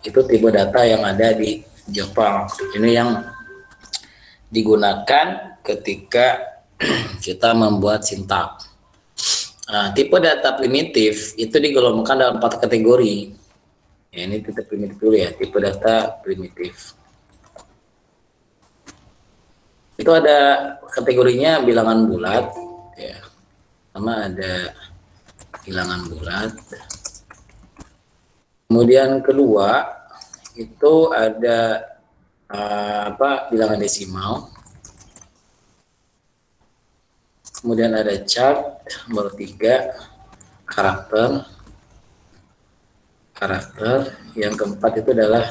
Itu tipe data yang ada di Jepang. Ini yang digunakan ketika kita membuat sintak. Nah, tipe data primitif itu digolongkan dalam 4 kategori. Ya, ini tipe primitif dulu ya, tipe data primitif. Itu ada kategorinya bilangan bulat, ya. Sama ada bilangan bulat. Kemudian kedua itu ada bilangan desimal. Kemudian ada chart. Nomor 3 karakter. Yang keempat itu adalah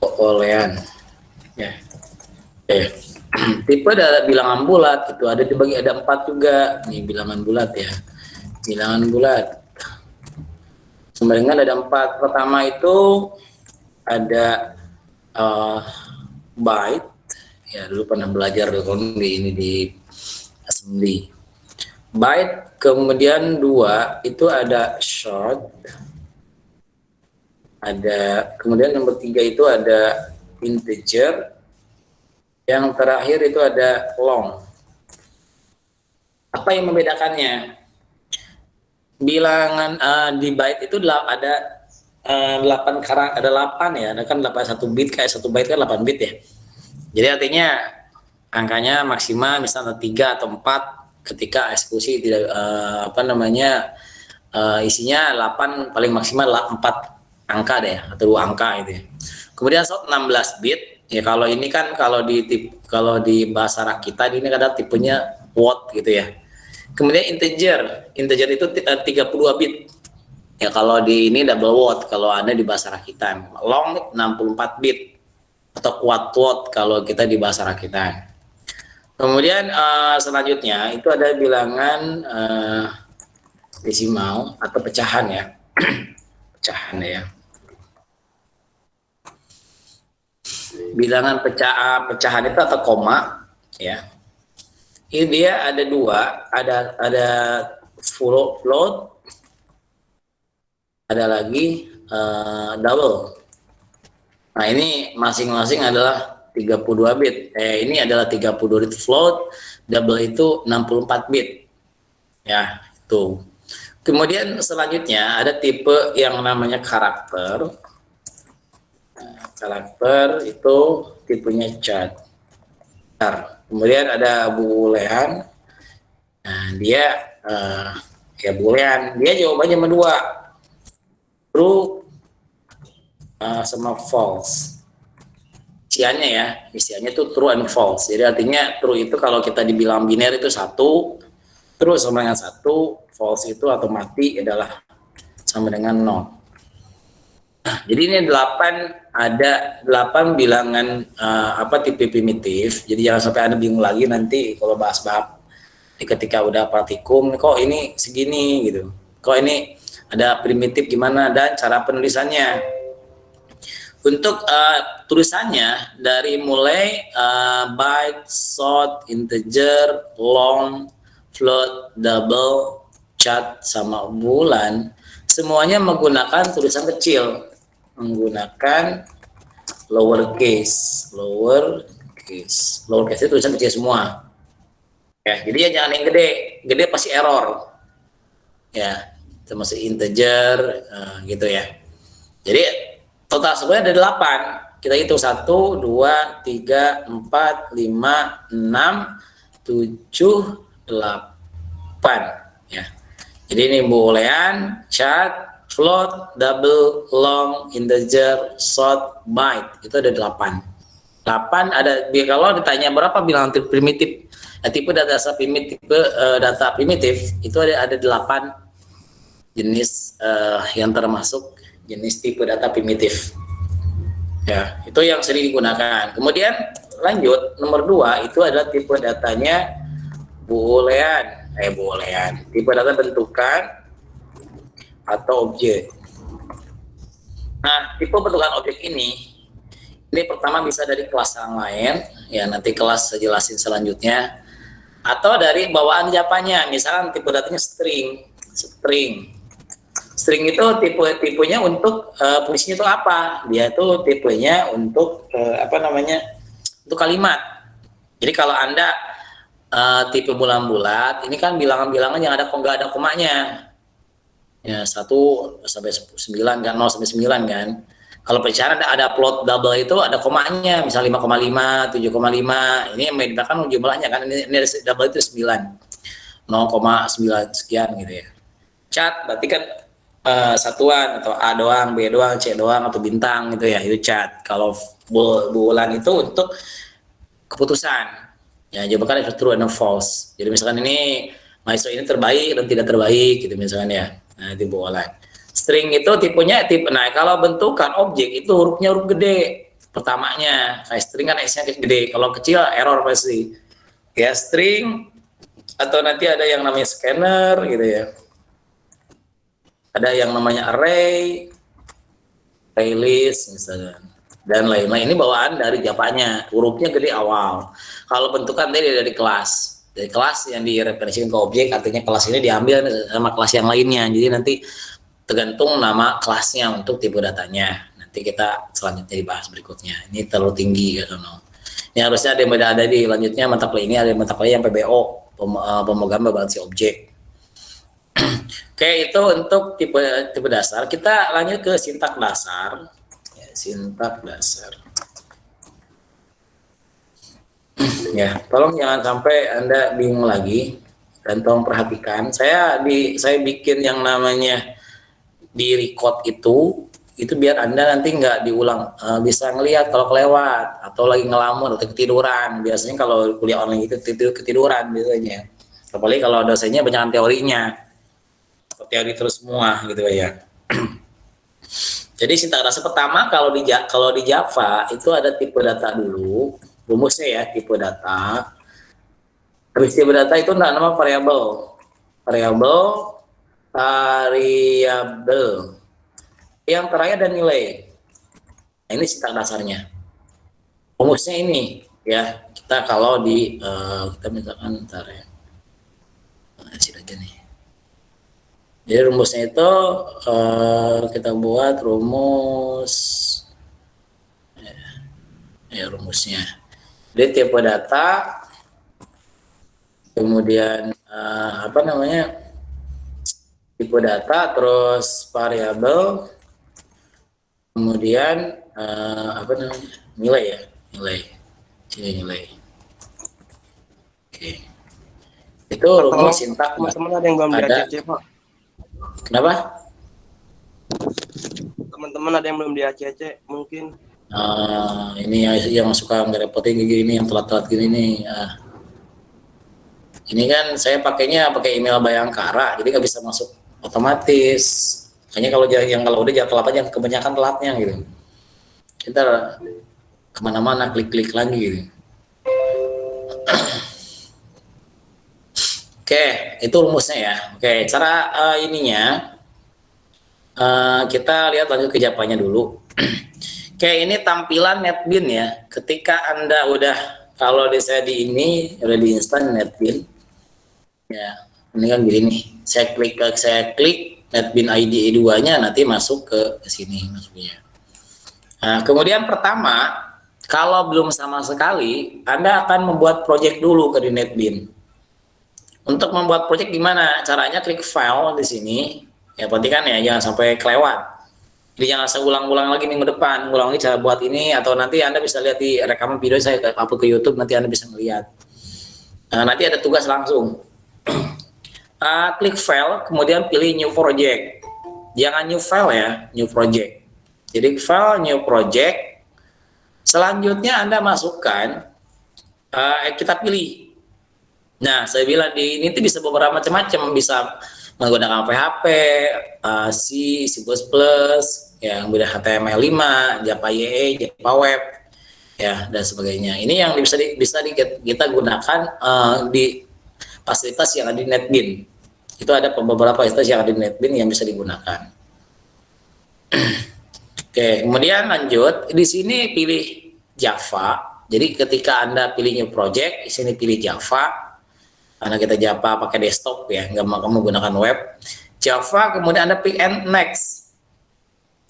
boolean, ya. Tipe adalah bilangan bulat, itu ada dibagi, ada 4 juga nih bilangan bulat ya. Bilangan bulat sumberengan ada 4. Pertama itu ada byte, ya dulu pernah belajar di ini di assembly. Byte. Kemudian 2 itu ada short, kemudian nomor 3 itu ada integer, yang terakhir itu ada long. Apa yang membedakannya? Bilangan di byte itu ada 8 karakter, ada 8 ya, ada kan 1 bit, kayak 1 byte kan 8 bit ya. Jadi artinya angkanya maksimal misalnya 3 atau 4 ketika eksekusi tidak isinya 8, paling maksimal 4 angka deh atau 2 angka itu ya. Kemudian short 16 bit. Ya kalau ini kan kalau di bahasa Rakita ini ada tipenya word gitu ya. Kemudian integer itu 32 bit. Ya kalau di ini double word kalau ada di bahasa Rakitan. Long 64 bit atau quad word kalau kita di bahasa Rakitan. Kemudian selanjutnya itu ada bilangan desimal atau pecahan ya. Pecahan ya. Bilangan pecahan itu atau koma ya. Ini dia ada 2, ada float, ada lagi double. Nah, ini masing-masing adalah 32 bit. Ini adalah 32 bit float, double itu 64 bit. Ya, itu. Kemudian selanjutnya ada tipe yang namanya karakter. Karakter itu tipenya chart. Kemudian ada boolean. Nah, dia ya boolean, dia jawabannya cuma 2. True sama false. Isiannya itu true and false. Jadi artinya true itu kalau kita dibilang biner itu 1, true sama dengan 1, false itu atau mati adalah sama dengan 0. Nah, jadi ini 8 bilangan tipe primitif. Jadi jangan sampai Anda bingung lagi nanti kalau bahas bab ketika udah praktikum, kok ini segini gitu. Kok ini ada primitif gimana dan cara penulisannya. Untuk tulisannya dari mulai byte, short, integer, long, float, double, chart sama bulan, semuanya menggunakan tulisan kecil, menggunakan lowercase itu tulisan kecil semua. Ya, jadi ya jangan yang gede pasti error. Ya, termasuk integer gitu ya. Jadi total sebenarnya ada 8. Kita hitung 1, 2, 3, 4, 5, 6, 7, 8 ya. Jadi ini boolean, chart, float, double, long, integer, short, byte. Itu ada 8. 8 ada, kalau ditanya berapa bilangan primitif, tipe data primitif itu ada 8 jenis yang termasuk jenis tipe data primitif. Ya, itu yang sering digunakan. Kemudian lanjut nomor 2 itu adalah tipe datanya boolean. Tipe data bentukan atau objek. Nah, tipe bentukan objek ini pertama bisa dari kelas yang lain, ya nanti kelas saya jelasin selanjutnya, atau dari bawaan Japanya. Misalkan tipe datanya string String itu tipenya untuk fungsinya itu apa? Dia itu tipenya untuk untuk kalimat. Jadi kalau Anda tipe bulan-bulat, ini kan bilangan-bilangan yang nggak ada komanya. Ya, 1 sampai 9 kan, 0 sampai 9 kan. Kalau pecahan ada plot double itu ada komanya, misal 5,5, 7,5. Ini yang membedakan jumlahnya kan, ini double itu 9. 0,9 sekian gitu ya. Cat berarti kan satuan atau A doang, B doang, C doang atau bintang gitu ya, itu cat. Kalau bulan itu untuk keputusan. Ya, jawaban itu true and false. Jadi misalkan ini mahasiswa ini terbaik dan tidak terbaik gitu misalkan ya. Nah, itu bulan. String itu tipenya nah kalau bentukan objek itu hurufnya huruf gede pertamanya. Kayak string kan S-nya gede. Kalau kecil error pasti. Ya string atau nanti ada yang namanya scanner gitu ya. Ada yang namanya array, list misalnya, dan lain-lain. Ini bawaan dari Java-nya, hurufnya gede awal. Kalau bentukan dari kelas yang direferensikan ke objek, artinya kelas ini diambil sama kelas yang lainnya. Jadi nanti tergantung nama kelasnya untuk tipe datanya. Nanti kita selanjutnya dibahas berikutnya. Ini terlalu tinggi gitu. Ini harusnya ada yang beda ada di lanjutnya mata kuliah ini, ada mata kuliah yang PBO, pemrograman berbasis objek. Oke, itu untuk tipe dasar. Kita lanjut ke sintak dasar. Ya, sintak dasar. Ya, tolong jangan sampai Anda bingung lagi dan tolong perhatikan. Saya bikin yang namanya di record itu biar Anda nanti nggak diulang, bisa ngelihat kalau kelewat atau lagi ngelamun atau ketiduran. Biasanya kalau kuliah online itu ketiduran biasanya. Apalagi kalau dosennya banyak teorinya. Teori terus semua gitu ya. Jadi sintak dasar pertama kalau di Java itu ada tipe data dulu, rumusnya ya tipe data. Habis tipe data itu nama variabel. Yang terakhir ada nilai. Nah, ini sintak dasarnya. Rumusnya ini ya. Kita kalau kita misalkan ntar ya. Aja nih. Jadi rumusnya itu kita buat rumus ya rumusnya. Jadi tipe data, kemudian tipe data, terus variabel, kemudian nilai ya, nilai. Oke. Itu rumus sintak. Teman-teman ada yang belum di-ACC, Pak? Kenapa? Teman-teman ada yang belum di-ACC mungkin. Ini yang suka ngerepotin gini, yang telat-telat gini nih. Ini kan saya pakainya pakai email Bayangkara, jadi nggak bisa masuk otomatis. Makanya kalau udah jangan telat aja, kebanyakan telatnya gitu. Kita kemana-mana klik-klik lagi gitu. Oke, itu rumusnya ya. Oke, cara kita lihat lanjut ke Japanya dulu. Oke, ini tampilan NetBeans ya. Ketika Anda kalau saya ini udah diinstal NetBeans. Ya, ini kan gini. Saya klik NetBeans ID 2-nya nanti masuk ke sini masuknya. Nah, kemudian pertama, kalau belum sama sekali, Anda akan membuat project dulu di NetBeans. Untuk membuat project gimana? Caranya klik file di sini. Ya, perhatikan ya, jangan sampai kelewat. Jadi jangan saya ulang-ulang lagi minggu depan, ulang lagi cara buat ini, atau nanti Anda bisa lihat di rekaman video saya upload ke YouTube, nanti Anda bisa melihat. Nanti ada tugas langsung. Klik file, kemudian pilih new project. Jangan new file ya, new project. Jadi file, new project. Selanjutnya Anda masukkan, kita pilih. Nah, saya bilang di ini tuh bisa beberapa macam-macam, bisa menggunakan PHP, C, C++, yang udah HTML5, Java EE, Java Web, ya dan sebagainya. Ini yang bisa kita gunakan di fasilitas yang ada di NetBeans. Itu ada beberapa fasilitas yang ada di NetBeans yang bisa digunakan. Oke, kemudian lanjut di sini pilih Java. Jadi ketika Anda pilih new project, di sini pilih Java. Karena kita Java pakai desktop ya, nggak mau kamu gunakan web. Java, kemudian Anda pilih next.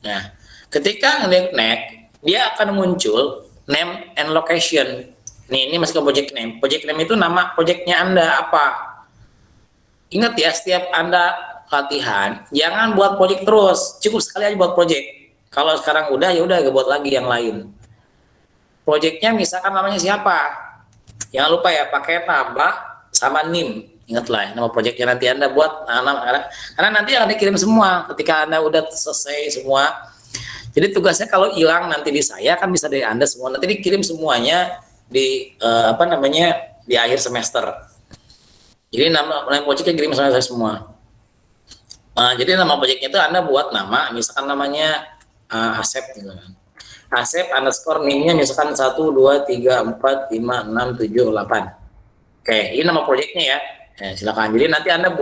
Nah, ketika klik next, dia akan muncul name and location. Nih, ini masih ke project name. Project name itu nama projectnya Anda apa. Ingat ya, setiap Anda latihan, jangan buat project terus. Cukup sekali aja buat project. Kalau sekarang udah, ya udah, buat lagi yang lain. Projectnya misalkan namanya siapa? Jangan lupa ya, pakai nama sama NIM. Ingatlah nama projectnya nanti Anda buat, karena nanti akan dikirim semua ketika Anda udah selesai semua. Jadi tugasnya kalau hilang nanti di saya kan bisa dari Anda semua, nanti dikirim semuanya di di akhir semester. Jadi nama projectnya kirim sama saya semua. Jadi nama projectnya itu Anda buat nama, misalkan namanya Asep gitu kan. Asep underscore NIM-nya misalkan 1, 2, 3, 4, 5, 6, 7, 8. Oke, ini nama projectnya ya. Silakan. Jadi nanti Anda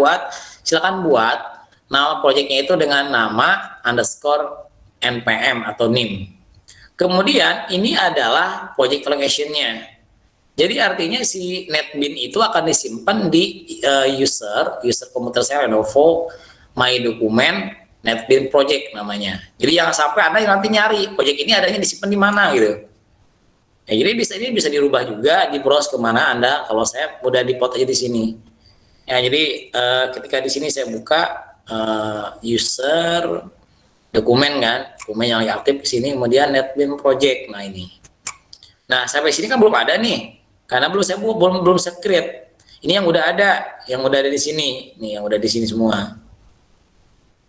silakan buat nama projectnya itu dengan nama underscore npm atau NIM. Kemudian ini adalah project location-nya. Jadi artinya si netbin itu akan disimpan di user komputer saya Lenovo My Dokumen netbin project namanya. Jadi jangan sampai Anda nanti nyari project ini adanya disimpan di mana gitu. Ya, jadi ini bisa dirubah juga, di browse kemana Anda. Kalau saya udah dipot aja di sini. Ya, jadi ketika di sini saya buka user dokumen kan, dokumen yang aktif di sini, kemudian netbin project. Nah ini. Nah sampai sini kan belum ada nih, karena belum saya create. Ini yang udah ada di sini. Nih yang udah di sini semua.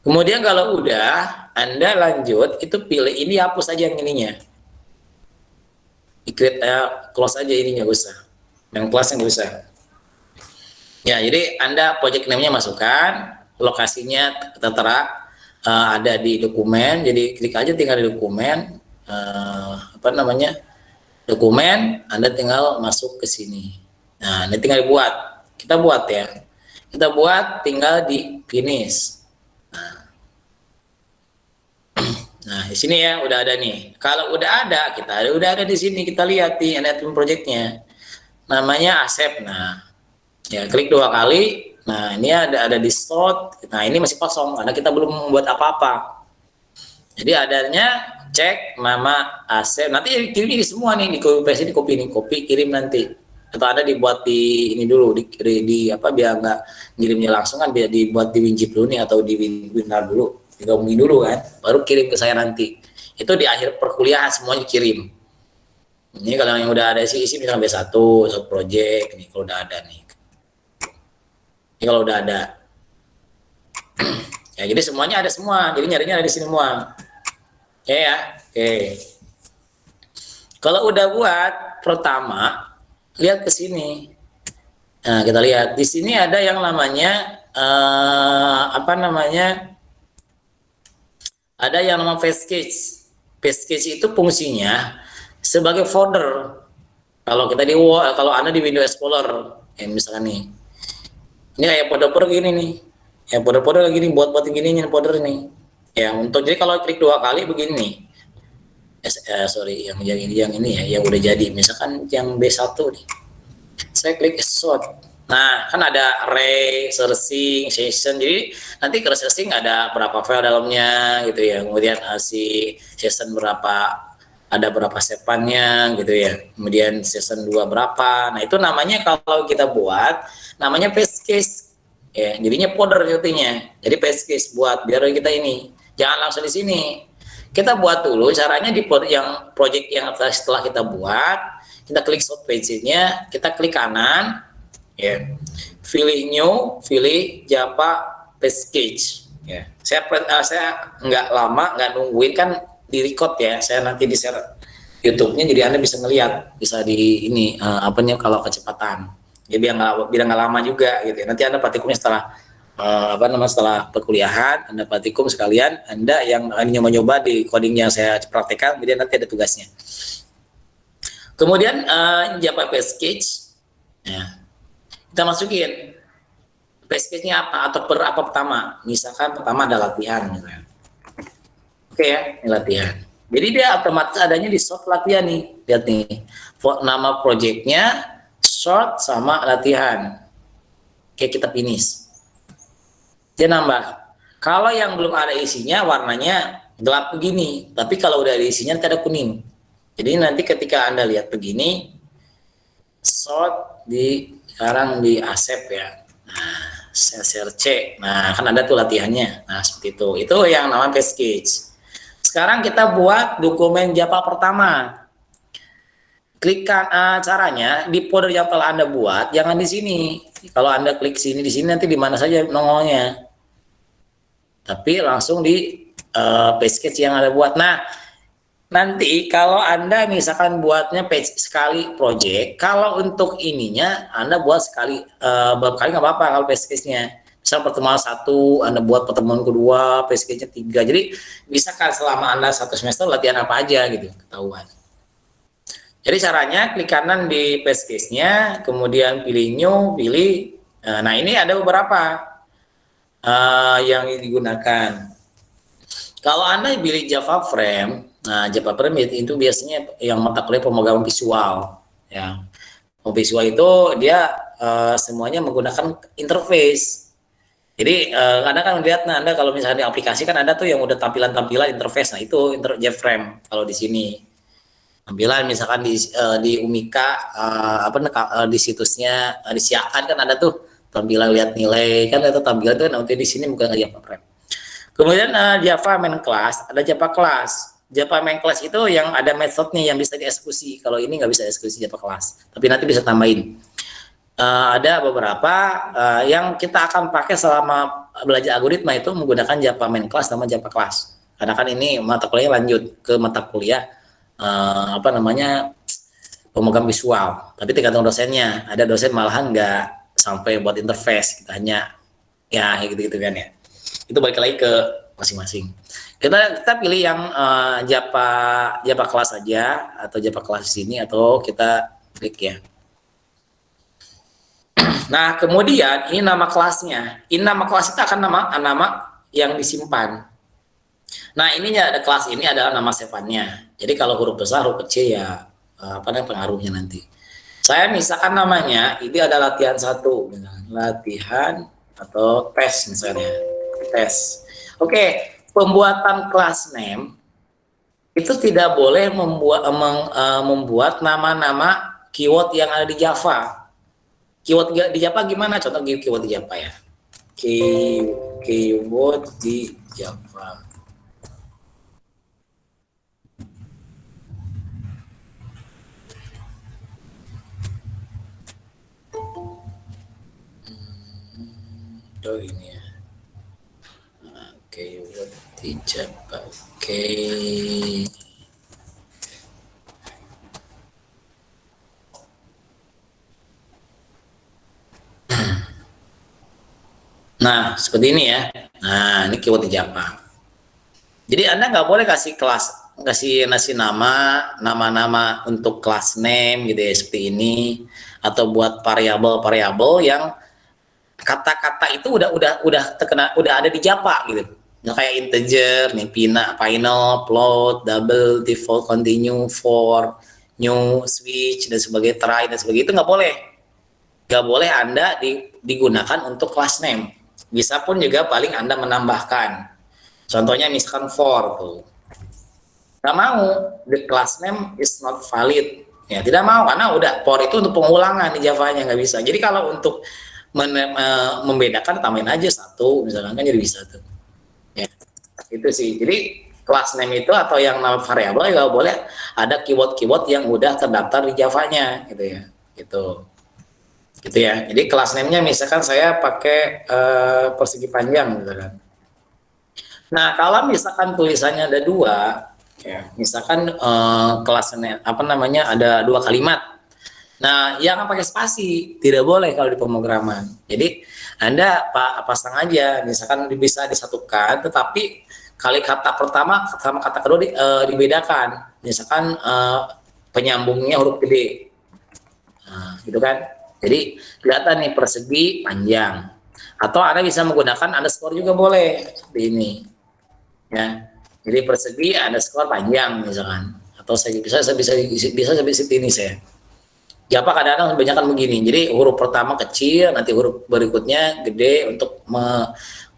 Kemudian kalau udah, Anda lanjut, itu pilih ini, hapus aja yang ininya. Create close aja ininya, gak usah. Yang kelasnya gak usah. Ya, jadi Anda project name-nya masukkan, lokasinya tertera ada di dokumen, jadi klik aja tinggal di dokumen, dokumen, Anda tinggal masuk ke sini. Nah, ini tinggal dibuat. Kita buat ya. Kita buat, tinggal di finish. Nah, di sini ya udah ada nih. Kalau udah ada di sini, kita lihat di netbin projectnya. Namanya Asep. Nah, ya klik 2 kali. Nah, ini ada di start. Nah, ini masih kosong karena kita belum membuat apa-apa. Jadi adanya cek nama Asep. Nanti kirim ini semua nih, di copy kirim nanti. Atau ada dibuat di ini dulu, biar nggak ngirimnya langsung kan, biar dibuat di WinZip dulu nih, atau di Winrar dulu. Digabungin dulu kan, baru kirim ke saya nanti. Itu di akhir perkuliahan semuanya kirim. Ini kalau yang udah ada isi misalnya B1, project nih kalau udah ada nih. Ini kalau udah ada. Ya, jadi semuanya ada semua. Jadi nyarinya ada di sini semua. Oke ya. Oke. Kalau udah buat pertama, lihat ke sini. Nah, kita lihat di sini ada yang namanya ada yang nama package. Package itu fungsinya sebagai folder. Kalau Anda di Windows Explorer, ya misalkan nih, ini kayak folder gini nih, ya folder gini, buat gini folder nih. Ya jadi kalau klik 2 kali begini. Yang ini ya, yang udah jadi. Misalkan yang B1 nih, saya klik export. Nah, kan ada array, searching, session. Jadi nanti ke searching ada berapa file dalamnya gitu ya. Kemudian si session ada berapa stepannya gitu ya. Kemudian session 2 berapa. Nah, itu namanya kalau kita buat namanya package. Ya, jadinya folder artinya. Jadi package buat biar kita ini. Jangan langsung di sini. Kita buat dulu caranya di project yang setelah kita buat. Kita klik short page-nya, kita klik kanan, ya, pilih new, pilih Java package. Ya, saya nggak lama, nggak nungguin kan di record ya. Saya nanti di share YouTube-nya, jadi Anda bisa ngelihat, bisa di ini kalau kecepatan. Ya biar nggak lama juga gitu. Nanti Anda praktikumnya setelah setelah perkuliahan, Anda praktikum sekalian. Anda yang nyoba-nyoba di coding yang saya praktekkan, kemudian nanti ada tugasnya. Kemudian Java package, ya, kita masukin package-nya apa atau apa pertama. Misalkan pertama ada latihan, misalnya. Oke ya, ini latihan. Jadi dia otomatis adanya di short latihan nih, lihat nih, nama project-nya short sama latihan. Oke, kita finish. Dia nambah. Kalau yang belum ada isinya warnanya gelap begini, tapi kalau udah ada isinya nanti ada kuning. Jadi nanti ketika Anda lihat begini, sort di sekarang di Asep ya. Nah, share C. Nah, kan ada tuh latihannya. Nah, seperti itu. Itu yang namanya package. Sekarang kita buat dokumen Java pertama. Klikkan caranya di folder yang telah Anda buat, jangan di sini. Kalau Anda klik sini di sini nanti di mana saja nongolnya. Tapi langsung di package yang Anda buat. Nah, nanti kalau Anda misalkan buatnya page sekali project, kalau untuk ininya Anda buat sekali beberapa kali nggak apa-apa kalau package-nya. Misal pertemuan 1, Anda buat pertemuan kedua, package-nya 3. Jadi bisa kan selama Anda 1 semester latihan apa aja gitu, ketahuan. Jadi caranya klik kanan di package-nya, kemudian pilih new, pilih. Nah ini ada beberapa yang digunakan. Kalau Anda pilih Java Frame, nah Java Frame itu biasanya yang mata kuliah pemrograman visual. Ya, visual itu dia semuanya menggunakan interface. Jadi Anda kan melihat, nah Anda kalau misalnya di aplikasi kan ada tuh yang udah tampilan-tampilan interface. Nah itu Java Frame kalau di sini. Tampilan misalkan di Umika di situsnya disiapkan kan ada tuh tampilan lihat nilai kan, itu tampilan tuh nanti di sini bukan Java Frame. Kemudian Java main class, ada Java class. Java main class itu yang ada metodenya yang bisa dieksekusi. Kalau ini nggak bisa eksekusi Java class, tapi nanti bisa tambahin. Ada beberapa yang kita akan pakai selama belajar algoritma itu menggunakan Java main class sama Java class. Karena kan ini mata kuliah lanjut ke mata kuliah pemrogram visual, tapi tergantung dosennya. Ada dosen malahan nggak sampai buat interface, kita hanya ya gitu-gitu kan ya. Itu balik lagi ke masing-masing. Kita pilih yang Java kelas saja atau Java kelas sini, atau kita klik ya. Nah kemudian ini nama kelasnya. Ini nama kelas itu akan nama yang disimpan. Nah ininya ada kelas ini adalah nama sepannya. Jadi kalau huruf besar, huruf kecil ya pengaruhnya nanti. Saya misalkan namanya ini ada latihan 1, latihan atau tes misalnya, tes. Oke, pembuatan kelas name itu tidak boleh membuat nama-nama keyword yang ada di Java. Keyword di Java gimana? Contoh keyword di Java ya. Keyword di Java. Oh ini ya. Keyword di Java. Oke. Nah, seperti ini ya. Nah, ini keyword di Java. Jadi Anda nggak boleh kasih nama-nama untuk class name gitu ya, seperti ini, atau buat variabel-variabel yang kata-kata itu udah ada di Java gitu. Nggak kayak integer, nih, final, float, double, default, continue, for, new, switch, dan sebagainya, try, dan sebagainya. Itu nggak boleh. Nggak boleh Anda digunakan untuk class name. Bisa pun juga paling Anda menambahkan. Contohnya misalkan for tuh. Nggak mau, the class name is not valid. Ya, tidak mau, karena udah for itu untuk pengulangan di Java-nya, nggak bisa. Jadi kalau untuk membedakan tambahin aja 1 misalkan, kan jadi bisa tuh. Ya, itu sih. Jadi class name itu atau yang nama variabel ya boleh ada keyword-keyword yang udah terdaftar di Java-nya gitu ya. Gitu ya. Jadi class name-nya misalkan saya pakai persegi panjang misalkan. Nah, kalau misalkan tulisannya ada 2 ya, misalkan kelasnya ada 2 kalimat. Nah, yang pakai spasi tidak boleh kalau di pemrograman. Jadi Anda pasang aja, misalkan bisa disatukan, tetapi kali kata pertama sama kata kedua dibedakan. Misalkan penyambungnya huruf gede, gitu kan. Jadi kelihatan nih persegi panjang. Atau Anda bisa menggunakan underscore juga boleh seperti ini, ya. Jadi persegi underscore panjang misalkan. Atau saya bisa seperti ini saya. Java kadang-kadang kebanyakan begini. Jadi huruf pertama kecil, nanti huruf berikutnya gede untuk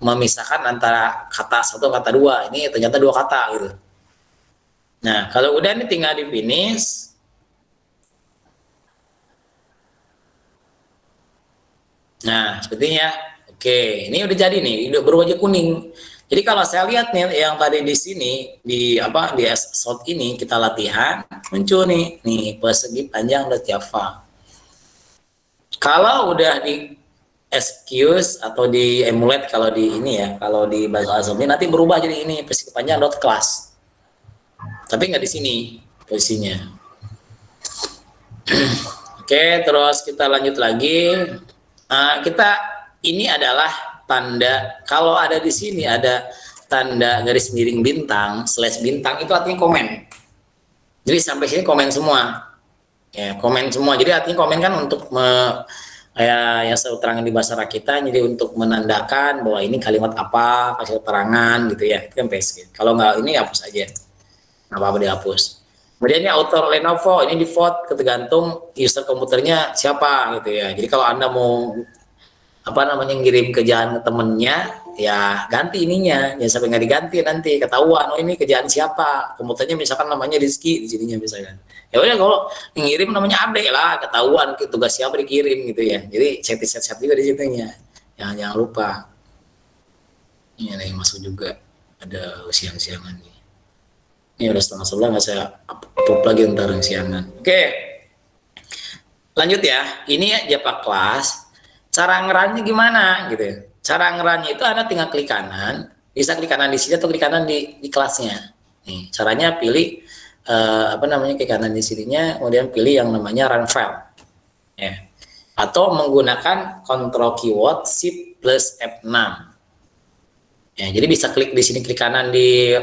memisahkan antara kata satu kata dua. Ini ternyata dua kata gitu. Nah, kalau udah ini tinggal di finish. Nah, sepertinya oke, ini udah jadi nih, udah berwajah kuning. Jadi kalau saya lihat nih yang tadi di sini di apa di shot ini kita latihan muncul nih persegi panjang Java. Kalau udah di excuse atau di emulate kalau di ini ya, kalau di bahasa Azami nanti berubah jadi ini persegi panjang class. Tapi nggak di sini posisinya. Oke, terus kita lanjut lagi. Kita ini adalah tanda kalau ada di sini ada tanda garis miring bintang slash bintang itu artinya komen. Jadi sampai sini komen semua, ya komen semua. Jadi artinya komen kan untuk ya yang saya terangkan di bahasa kita, jadi untuk menandakan bahwa ini kalimat apa, kasih keterangan gitu ya. Itu kan PSG. Kalau nggak ini hapus aja, nggak apa-apa dihapus. Kemudian ini auto Lenovo ini default tergantung user komputernya siapa gitu ya. Jadi kalau Anda mau apa namanya ngirim kerjaan ke temennya ya ganti ininya, jangan sampai nggak diganti nanti ketahuan oh ini kerjaan siapa, komputernya misalkan namanya Rizky di sininya misalkan. Ya udah kalau ngirim namanya Ade lah ketahuan tugas siapa dikirim gitu ya. Jadi set juga di situnya. Jangan lupa. Ini ada yang masuk juga. Ada siang-siangan nih. Ini udah 10:30 nggak saya upload lagi ntar siangan. Oke. Lanjut ya. Ini Java kelas. Cara ngerannya gimana gitu. Cara ngerannya itu Anda tinggal klik kanan. Bisa klik kanan di sini atau klik kanan di kelasnya. Nih, caranya pilih apa namanya klik kanan di sininya, kemudian pilih yang namanya run file. Ya. Atau menggunakan Ctrl keyword Shift plus F6. Ya, jadi bisa klik di sini klik kanan di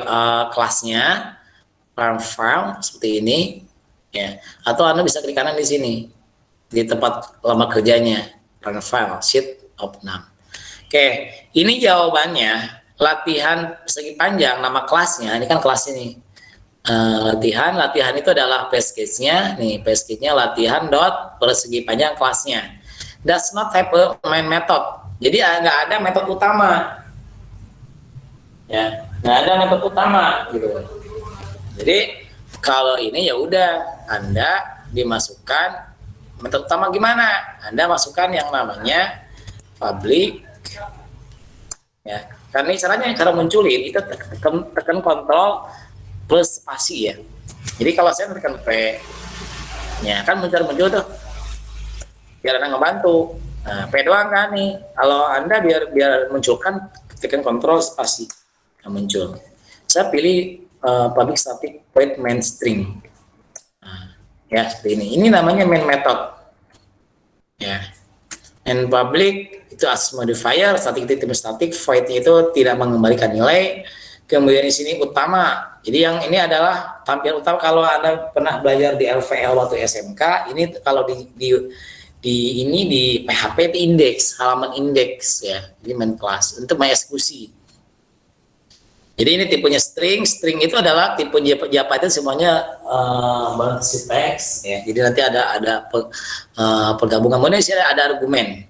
kelasnya run file seperti ini ya, atau Anda bisa klik kanan di sini di tempat lama kerjanya run file sheet of 6. Oke, ini jawabannya latihan persegi panjang nama kelasnya ini kan kelas ini latihan itu adalah package-nya nih, package-nya latihan dot persegi panjang kelasnya does not have a main method, jadi nggak ada metode utama ya, nggak ada metode utama gitu. Jadi kalau ini ya udah Anda dimasukkan metode utama gimana? Anda masukkan yang namanya public ya. Karena ini caranya cara munculin itu tekan kontrol plus spasi ya. Jadi kalau saya tekan P ya kan muncul tuh. Biar Anda ngebantu. Nah, P doang kan nih. Kalau Anda biar munculkan tekan kontrol spasi yang muncul. Saya pilih public static void main string. Nah, ya seperti ini. Ini namanya main method. Ya. And public itu as modifier, static static void itu tidak mengembalikan nilai. Kemudian di sini utama. Jadi yang ini adalah tampilan utama kalau Anda pernah belajar di LVL waktu SMK, ini kalau di PHP itu indeks, halaman indeks ya. Jadi main class untuk mengeksekusi. Jadi ini tipenya string itu adalah tipe Java itu semuanya balanced text ya. Jadi nanti ada pergabungan. Kemudian sini ada argumen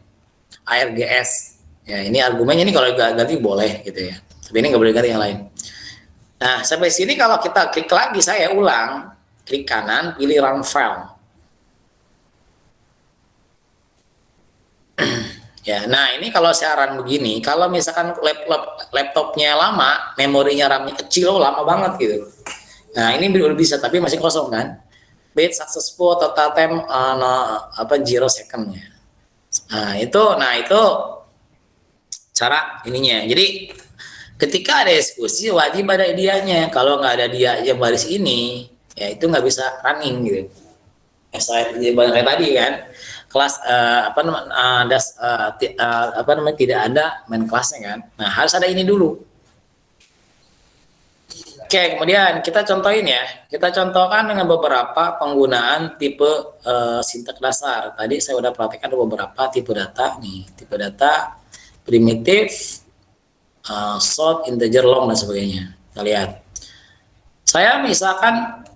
ARGS. Ya, ini argumennya ini kalau ganti boleh gitu ya. Tapi ini nggak boleh ganti yang lain. Nah, sampai sini kalau kita klik lagi saya ulang, klik kanan, pilih run file. Ya, nah ini kalau saya run begini, kalau misalkan laptopnya lama, memorinya RAM-nya kecil, lama banget gitu. Nah ini udah bisa, tapi masih kosong kan? Bit successful, total time 0 second-nya. Nah itu cara ininya. Jadi ketika ada eksekusi wajib ada dianya. Kalau nggak ada dia yang baris ini, ya itu nggak bisa running gitu. Kayak tadi kan. Kelas tidak ada main kelasnya kan. Nah, harus ada ini dulu. Oke, kemudian kita contohin ya. Kita contohkan dengan beberapa penggunaan tipe sintak dasar. Tadi saya udah perhatikan ada beberapa tipe data nih. Tipe data primitif, short, integer, long dan sebagainya. Kita lihat. Saya misalkan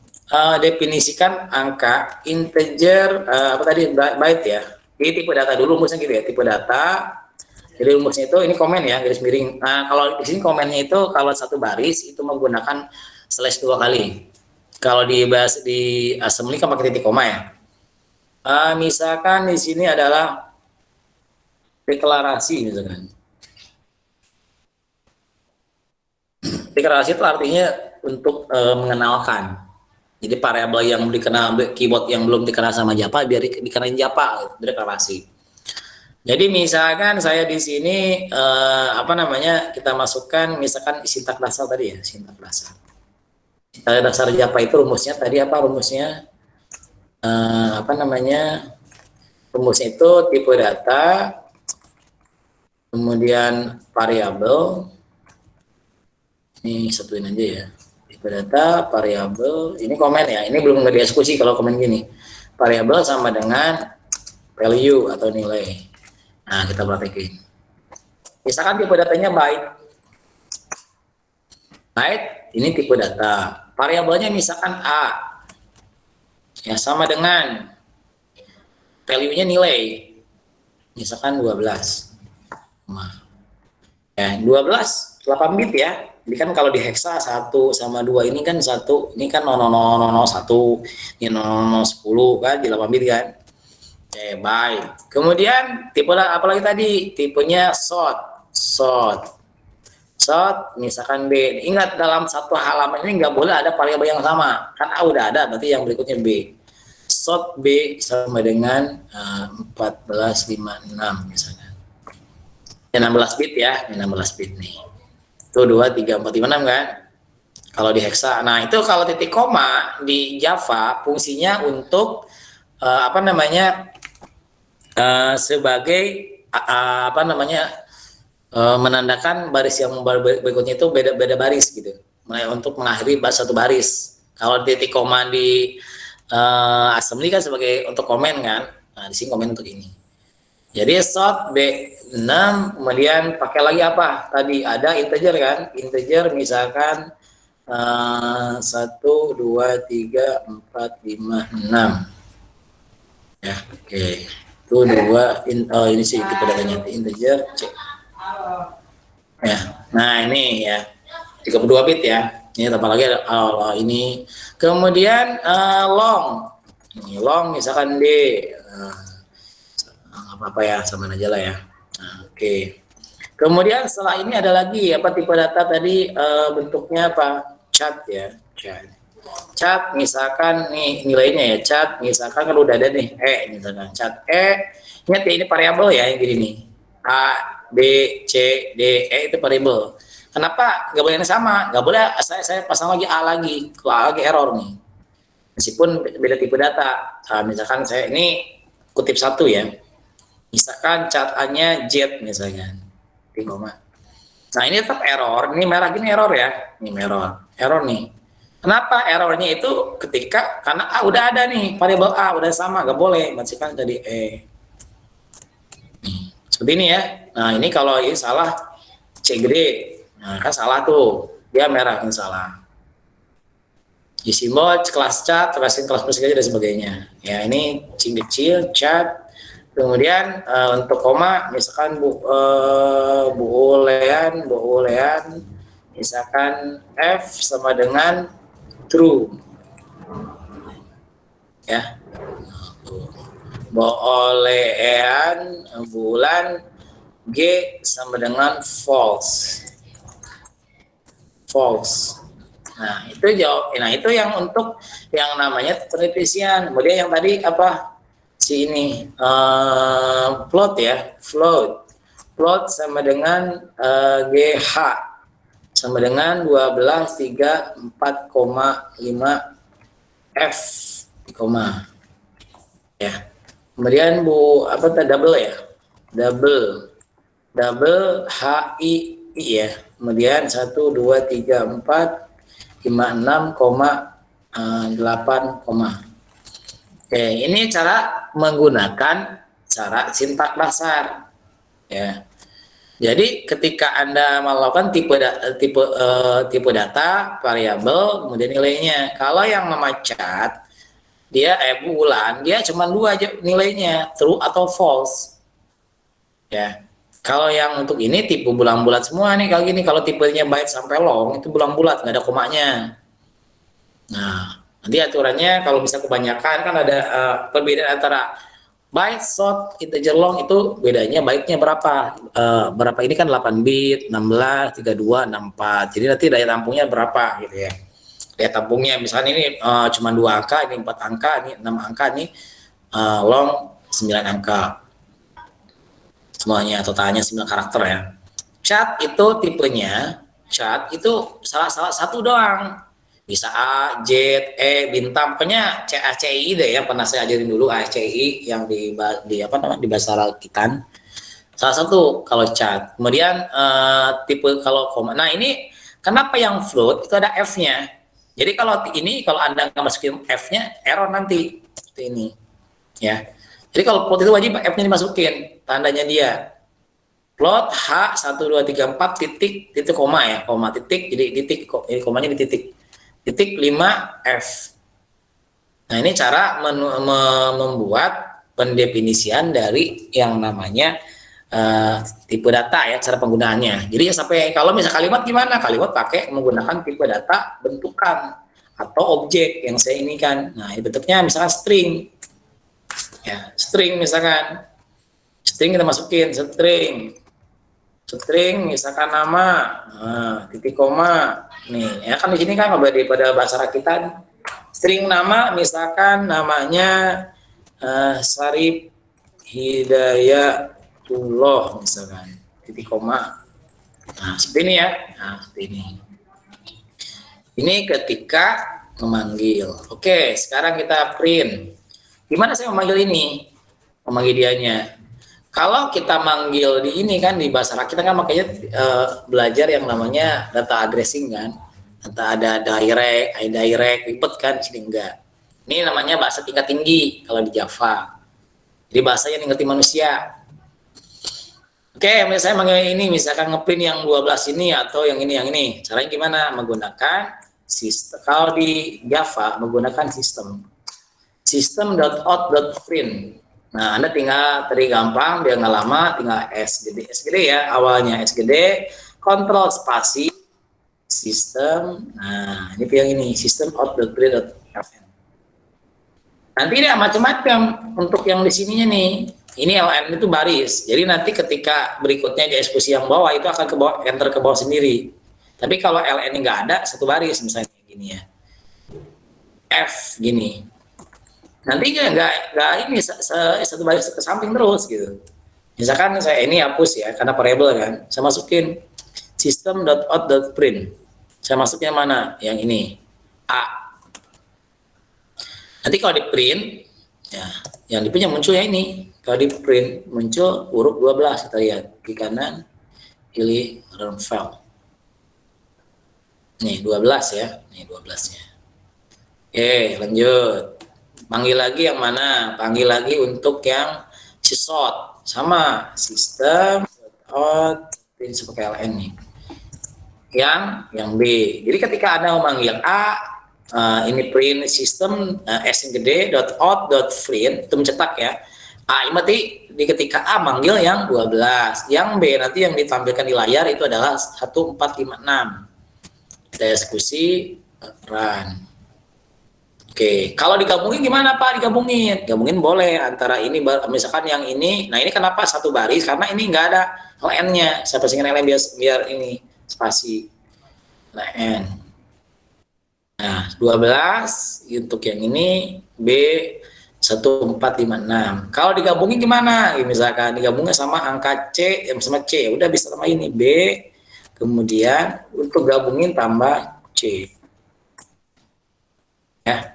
definisikan angka integer byte ya. Ini tipe data dulu misalnya gitu ya, tipe data Jadi rumusnya itu ini komen ya, garis miring. Nah, kalau di sini komennya itu kalau satu baris itu menggunakan slash 2 kali. Kalau di assembly kan pakai titik koma ya. Misalkan di sini adalah deklarasi misalkan. Deklarasi itu artinya untuk mengenalkan. Jadi variabel yang dikenal keyboard yang belum dikenal sama Java biar dikenalin Java, gitu, deklarasi. Jadi misalkan saya di sini kita masukkan misalkan sintak dasar tadi ya, sintak dasar. Sintak dasar Java itu rumusnya tadi apa rumusnya? Rumusnya itu tipe data, kemudian variabel. Ini satuin aja ya. Tipe data, variabel, ini komen ya. Ini belum nggak dieksekusi kalau komen gini. Variabel sama dengan value atau nilai. Nah, kita praktekin. Misalkan tipe datanya byte. Byte, ini tipe data. Variabelnya misalkan A. Ya, sama dengan value-nya nilai. Misalkan 12. Ya, 12, 8 bit ya. Jadi kan kalau di hexa 1 sama 2 ini kan 1, ini kan 0001, ini 0010 kan, di 8 bit kan. Oke, baik. Kemudian tipe apalagi tadi? Tipenya short, misalkan B. Ingat dalam satu halaman ini nggak boleh ada variabel yang sama. Kan A udah ada, berarti yang berikutnya B. Short B sama dengan 1456 misalnya. 16 bit ya, 16 bit nih. Itu 2, 3, 4, 5, 6 kan? Kalau di hexa. Nah, itu kalau titik koma di Java fungsinya untuk sebagai menandakan baris yang berikutnya itu beda baris gitu, untuk mengakhiri satu baris. Kalau titik koma di assembly kan sebagai untuk komen kan, nah di sini komen untuk ini. Jadi short B6, kemudian pakai lagi apa tadi, ada integer kan, integer misalkan 1, 2, 3, 4, 5, 6 ya. Oke, itu 2 ini sih tipe datanya integer C ya. Nah ini ya 32 bit ya. Ini tambah lagi ada ini. Kemudian long. Ini long misalkan D. Apa ya, sama aja lah ya. Nah, oke. Kemudian setelah ini ada lagi apa tipe data tadi, bentuknya apa? Cat ya, cat misalkan nih nilainya ya, cat misalkan kalau udah ada nih misalkan cat ingat ya ini variabel ya yang gini nih, A B C D itu variabel. Kenapa nggak boleh yang sama? Nggak boleh saya pasang lagi A lagi, kalau A lagi error nih, meskipun beda tipe data. Misalkan saya ini kutip satu ya, misalkan cat A-nya Z misalkan, nah ini tetap error, ini merah gini error ya, ini error nih. Kenapa errornya itu karena A udah ada nih, variabel A udah sama, nggak boleh, masukkan tadi seperti ini ya. Nah ini kalau ini salah C gede, nah kan salah tuh, dia merah kan salah. Di simbol kelas cat, kelas musik aja dan sebagainya. Ya ini cing kecil, cat. Kemudian untuk koma, misalkan boolean, misalkan F sama dengan true, ya. Boolean bulan G sama dengan false. Nah itu jawab. Nah itu yang untuk yang namanya penelitian. Kemudian yang tadi apa? Si ini float ya, float sama dengan GH sama dengan 1234,5 F koma ya. Kemudian double ya, double HI ya. Kemudian 1 2 3 4 5 6, 8, Oke, ini cara menggunakan cara sintak dasar ya. Jadi ketika Anda melakukan tipe data, variabel, kemudian nilainya. Kalau yang memacat dia bulan, dia cuma 2 aja nilainya, true atau false. Ya. Kalau yang untuk ini tipe bulat-bulat semua nih, kalau gini, kalau tipenya byte sampai long itu bulat-bulat, nggak ada komanya. Nah, nanti aturannya kalau bisa kebanyakan kan ada perbedaan antara byte, short, integer long itu bedanya byte-nya berapa? Berapa ini kan 8 bit, 16, 32, 64. Jadi nanti daya tampungnya berapa gitu ya. Daya tampungnya misalnya ini cuma 2 angka, ini 4 angka, ini 6 angka, ini long 9 angka. Semuanya totalnya 9 karakter ya. Chat itu tipenya, chat itu salah satu doang. Bisa A, Z, E, bintang, pokoknya C, A, C, I deh yang pernah saya ajarin dulu, A, C, I yang di apa namanya di bahasa Rakitan. Salah satu kalau chat. Kemudian tipe kalau koma. Nah, ini kenapa yang float itu ada F-nya. Jadi kalau ini kalau Anda nggak masukin F-nya error nanti. Seperti ini. Ya. Jadi kalau float itu wajib F-nya dimasukin, tandanya dia. Plot H 1 2 3 4 titik koma ya, koma titik jadi titik kok ini komanya di titik. Titik 5 F. Nah, ini cara membuat pendefinisian dari yang namanya tipe data ya, cara penggunaannya. Jadi ya sampai kalau misal kalimat gimana? Kalimat pakai menggunakan tipe data bentukan atau objek yang saya ini kan. Nah, ini bentuknya misalkan string. Ya, string misalkan. String kita masukin string misalkan nama titik koma nih ya kan di sini kan pada bahasa rakitan string nama misalkan namanya Sarip Hidayatullah misalkan titik koma. Nah, seperti ini ya. Nah, seperti ini ketika memanggil. Oke, sekarang kita print. Gimana saya memanggil ini, memanggil dianya? Kalau kita manggil di ini kan di bahasa kita kan makanya belajar yang namanya data addressing kan. Data ada direct, ribet kan, sini enggak. Ini namanya bahasa tingkat tinggi kalau di Java. Jadi bahasa yang ngerti manusia. Oke, saya manggil ini misalkan ngeprint yang 12 ini atau yang ini. Caranya gimana? Menggunakan sistem. Kalau di Java menggunakan system.out.print. Nah, Anda tinggal tadi gampang, biar nggak lama, tinggal SGD ya, awalnya SGD, kontrol spasi, sistem, nah ini yang ini, sistem out.print.fn. Nanti ada macam-macam untuk yang di sininya nih, ini LN itu baris, jadi nanti ketika berikutnya di eksekusi yang bawah, itu akan ke bawah, enter ke bawah sendiri. Tapi kalau LN ini nggak ada, satu baris misalnya gini ya, F gini. Nanti nggak ini satu baris ke samping terus gitu. Misalkan saya ini hapus ya karena variabel kan, saya masukin system.out.print. Saya masuknya mana? Yang ini A. Nanti kalau di print ya, yang di print yang muncul ya ini. Kalau di print muncul huruf 12 kita lihat di kanan, pilih run file. Nih 12 ya, nih 12-nya. Oke, lanjut. Panggil lagi yang mana? Panggil lagi untuk yang sysort sama sistem out print pakai LN nih. Yang B. Jadi ketika Anda memanggil A, ini print system sgd.out.print itu mencetak ya. A ini berarti di ketika A manggil yang 12. Yang B nanti yang ditampilkan di layar itu adalah 1456. Kita eksekusi run. Oke, kalau digabungin gimana Pak? Gabungin boleh antara ini, misalkan yang ini. Nah ini kenapa satu baris? Karena ini nggak ada LN-nya. Saya pasangin LN biar ini spasi LN. Nah 12 untuk yang ini B 1456. Kalau digabungin gimana? Misalkan digabungin sama angka C sama C, udah bisa sama ini B. Kemudian untuk gabungin tambah C. Ya.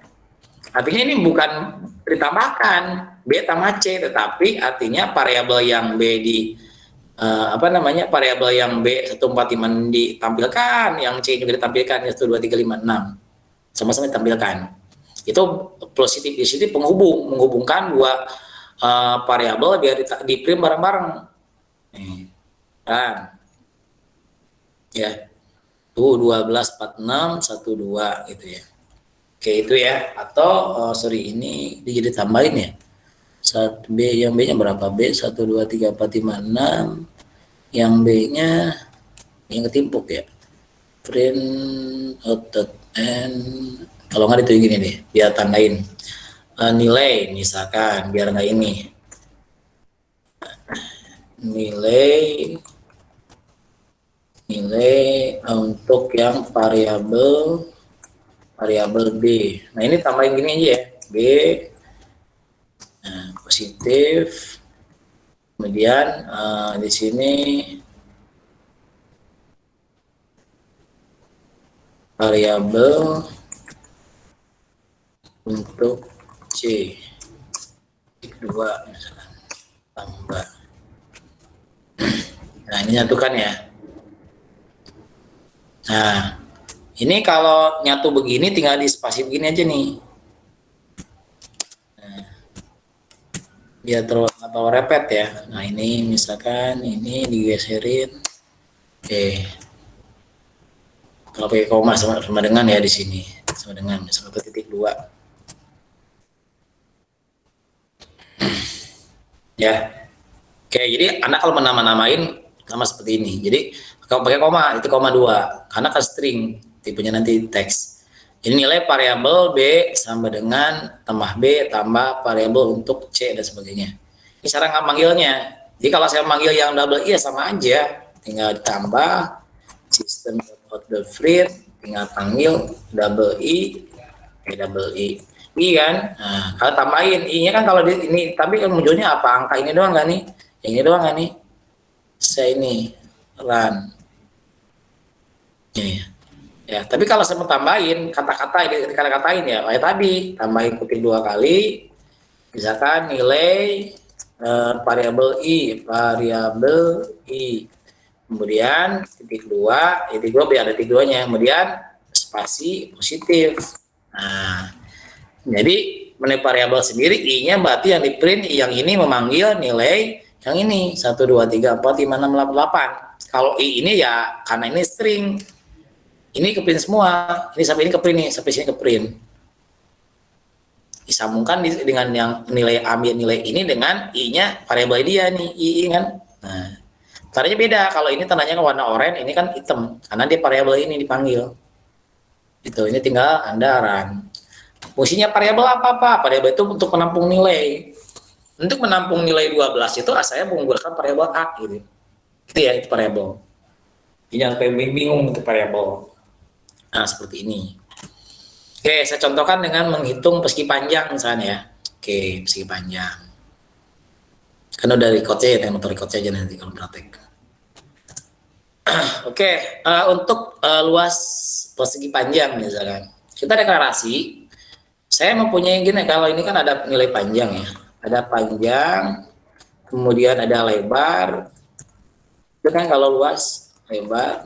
Artinya ini bukan ditambahkan B tambah C, tetapi artinya variabel yang B di variabel yang B 145 ditampilkan, yang C juga ditampilkan 1 2 3 5 6 sama-sama ditampilkan. Itu positif di sini menghubungkan dua variabel biar di print bareng-bareng. Kan. Ya. Tuh 12 46 12 gitu ya. Oke itu ya, atau ini jadi tambahin ya. B yang B-nya berapa? B 1 2 3 4 5 6 Yang B-nya yang ketimpuk ya. Print out and kalau nggak itu gini deh, biar tandain nilai misalkan biar nggak ini nilai untuk yang variabel B. Nah ini tambahin gini aja ya, B positif, kemudian di sini variabel untuk C 2 misalkan tambah. Nah ini nyatukan ya. Nah ini kalau nyatu begini tinggal di spasi begini aja nih. Nah, dia terus atau repet ya. Nah ini misalkan ini digeserin. Oke. Kalau pakai koma sama dengan ya di sini sama dengan 1.2. Ya. Oke, jadi Anda kalau menama-namain sama seperti ini. Jadi kalau pakai koma itu koma 2 karena kan string tipenya nanti teks. Ini nilai variabel B sama dengan tambah B tambah variabel untuk C dan sebagainya. Ini cara nggak manggilnya. Jadi kalau saya manggil yang double I ya sama aja, tinggal ditambah system out the free, tinggal panggil double I, kan. Nah, kalau tambahin I-nya kan kalau ini, tapi kan munculnya apa? Angka ini doang nggak nih? Yang ini doang nggak nih? Saya ini run. Ya, tapi kalau saya mau tambahin kata-katain ya, kayak tadi tambahin kutip 2 kali, misalkan nilai variabel I, kemudian titik 2 biar ada titik 2-nya, kemudian spasi positif. Nah, jadi menilai variabel sendiri I-nya berarti yang di print yang ini memanggil nilai yang ini 1 2 3 4 5 6 8. Kalau I ini ya karena ini string. Ini ke print semua. Ini sampai ini ke print nih, sampai sini ke print. Disambungkan dengan yang nilai ambil nilai ini dengan I-nya variabel dia nih, I kan. Nah, tandanya beda. Kalau ini tandanya kan warna oranye, ini kan hitam karena dia variabel ini dipanggil. Itu ini tinggal Anda run. Fungsinya variabel apa? Variabel itu untuk menampung nilai. Untuk menampung nilai 12 itu saya menggunakan variabel A gitu. Itu ya, itu variabel. Jangan bingung untuk variabel. Nah, seperti ini. Oke, saya contohkan dengan menghitung persegi panjang misalnya ya. Oke, persegi panjang. Kan udah record-nya ya, motor record aja nanti kalau praktek. Oke, untuk luas persegi panjang misalkan. Kita deklarasi. Saya mempunyai gini, kalau ini kan ada nilai panjang ya. Ada panjang, kemudian ada lebar. Itu kan kalau luas, lebar.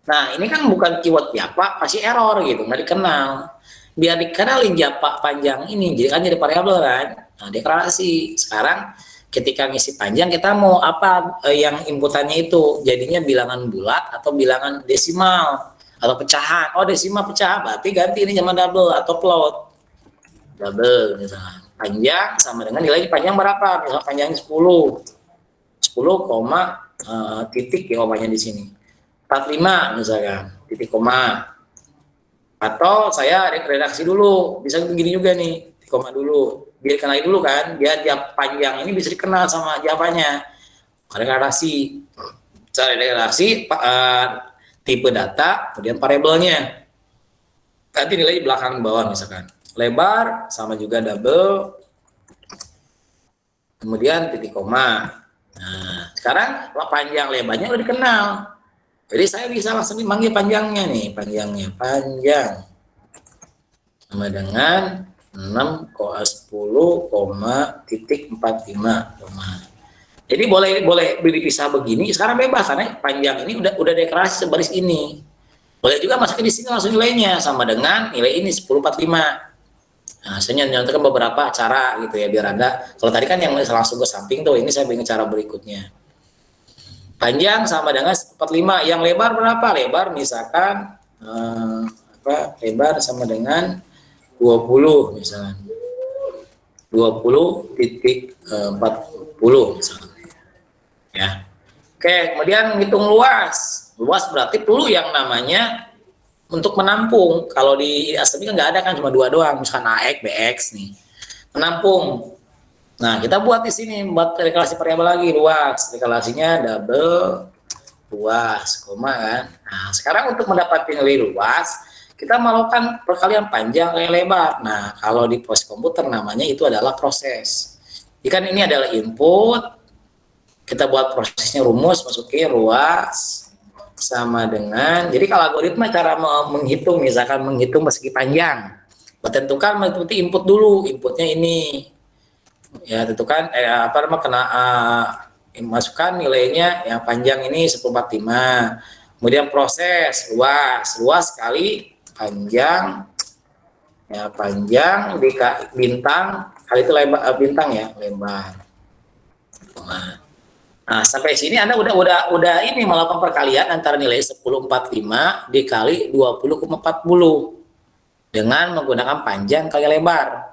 Nah ini kan bukan keyword Japa, pasti error gitu, nggak dikenal. Biar dikenalin Japa panjang ini, jadi kan jadi variabel kan. Nah deklarasi. Sekarang ketika ngisi panjang kita mau apa yang inputannya itu, jadinya bilangan bulat atau bilangan desimal atau pecahan. Oh desimal pecah, berarti ganti ini sama double atau float. Double misalnya. Panjang sama dengan nilai panjang berapa? Misalnya panjangnya 10, titik ya komanya di sini. 45 misalkan, titik koma. Atau saya redaksi dulu, bisa begini juga nih, titik koma dulu. Biar kenali dulu kan, biar panjang ini bisa dikenal sama Javanya. Redaksi. Cara redaksi tipe data, kemudian variabelnya. Nanti nilai di belakang bawah misalkan. Lebar sama juga double. Kemudian titik koma. Nah, sekarang panjang lebarnya udah dikenal. Jadi saya bisa langsung manggil panjangnya nih, panjang sama dengan 6,10,45. Jadi boleh dipisah begini. Sekarang bebas karena panjang ini udah deklarasi sebaris ini. Boleh juga masukin di sini langsung nilainya sama dengan nilai ini 1045. Nah, saya nyontohkan beberapa cara gitu ya biar Anda. Kalau tadi kan yang langsung ke samping tuh, ini saya bikin cara berikutnya. Panjang sama dengan 45, yang lebar berapa? Lebar misalkan lebar sama dengan 20 misalkan. 20.40 misalkan. Ya. Oke, kemudian ngitung luas. Luas berarti perlu yang namanya untuk menampung. Kalau di asli kan nggak ada kan, cuma dua doang, misalkan AX, BX nih. Menampung. Nah, kita buat di sini, buat rekalasi variabel lagi, luas. Rekalasinya double luas, koma kan. Nah, sekarang untuk mendapatkan nilai luas, kita melakukan perkalian panjang kali lebar. Nah, kalau di proses komputer namanya itu adalah proses. Jadi kan ini adalah input, kita buat prosesnya rumus, masukin luas sama dengan, jadi kalau algoritma cara menghitung, misalkan menghitung persegi panjang, tentukan mengikuti input dulu, inputnya ini, ya tentukan apa namanya kena masukkan nilainya yang panjang ini 145, kemudian proses luas kali panjang, ya panjang di bintang kali itu lebar, bintang ya lebar. Nah, sampai sini Anda udah ini melakukan perkalian antara nilai 1045 dikali 20,40 dengan menggunakan panjang kali lebar.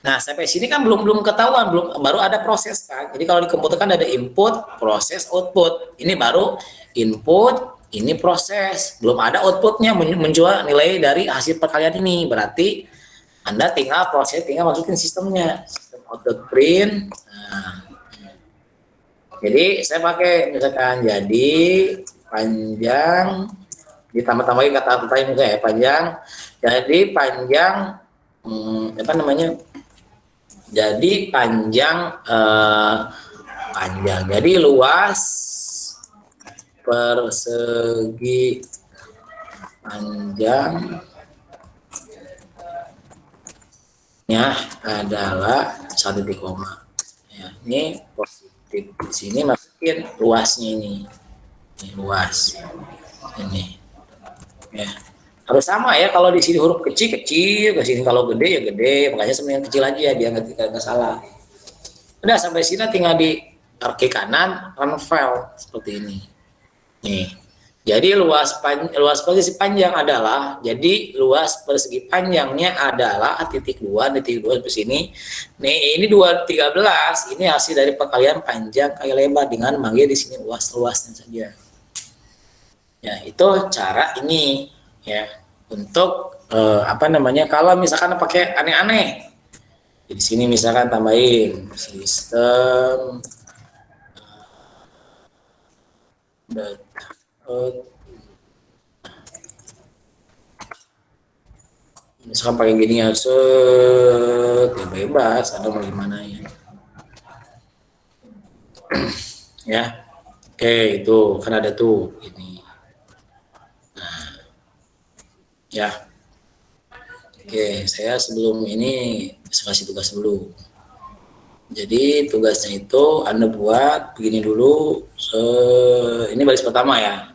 Nah, sampai sini kan belum ketahuan, baru ada proses kan. Jadi kalau di komputer kan ada input, proses, output. Ini baru input, ini proses. Belum ada outputnya menjual nilai dari hasil perkalian ini. Berarti Anda tinggal proses, tinggal masukin sistemnya. Sistem output print. Nah, jadi saya pakai misalkan jadi panjang ditambah-tambahin kata lain misalnya ya panjang. Jadi panjang apa namanya? Jadi panjang panjang. Jadi luas persegi panjangnya adalah 1 koma. Ya, ini positif. Di sini masukin luasnya ini luas ini ya harus sama ya, kalau di sini huruf kecil ke sini kalau gede ya gede, makanya sebenarnya kecil aja ya biar nggak salah. Udah sampai sini tinggal di kaki kanan run file seperti ini nih. Jadi luas posisi panjang adalah, jadi luas persegi panjangnya adalah titik 2 di sini. Nih ini 213, ini hasil dari perkalian panjang kali lebar dengan manggil di sini luasnya saja. Ya, itu cara ini ya untuk apa namanya, kalau misalkan pakai aneh-aneh. Di sini misalkan tambahin sistem misalkan pakai gini ya, ya bebas, ada mau gimana ya. Ya, oke itu kan ada tuh ini. Nah, ya, oke saya sebelum ini saya kasih tugas dulu. Jadi tugasnya itu Anda buat begini dulu. Ini baris pertama ya.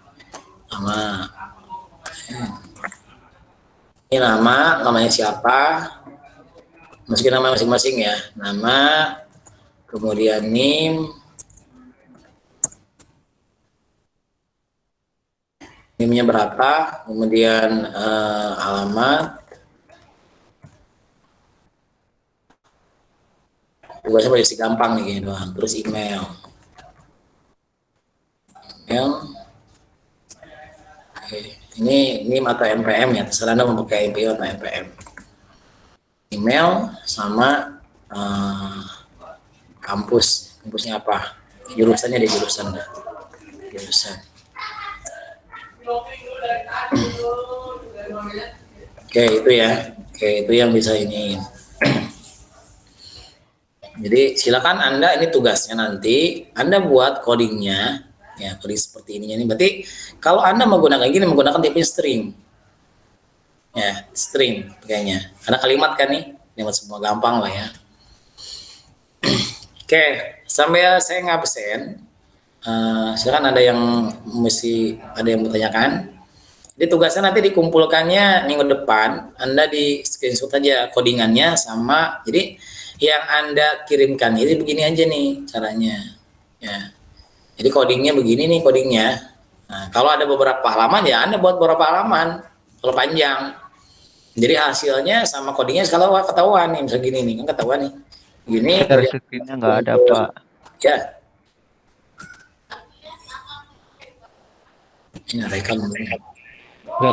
Nama. Ini namanya siapa? Masukin nama masing-masing ya. Nama, kemudian NIM-nya berapa, kemudian alamat. Tugasnya paling gampang nih gini doang. Terus email. Oke. Ini mata NPM ya, terserah Anda mau pakai MPO atau NPM. Email sama kampusnya apa, jurusannya di jurusan. Oke itu ya, itu yang bisa ini. Jadi silakan Anda, ini tugasnya nanti Anda buat codingnya ya, coding seperti ini. Berarti kalau Anda menggunakan gini, menggunakan tipe string ya, string kayaknya karena kalimat kan nih, kalimat semua gampang lah ya. Oke, sampai saya ngabsen, silakan ada yang bertanyakan. Jadi tugasnya nanti dikumpulkannya minggu depan, Anda di screenshot aja codingannya sama. Jadi yang Anda kirimkan ini begini aja nih caranya ya. Jadi codingnya begini nih codingnya. Nah, kalau ada beberapa halaman ya Anda buat beberapa halaman kalau panjang. Jadi hasilnya sama codingnya kalau ketahuan nih, misalnya gini nih kan ketahuan nih. Gini share screen-nya nggak ada Pak. ya. Ini rekam.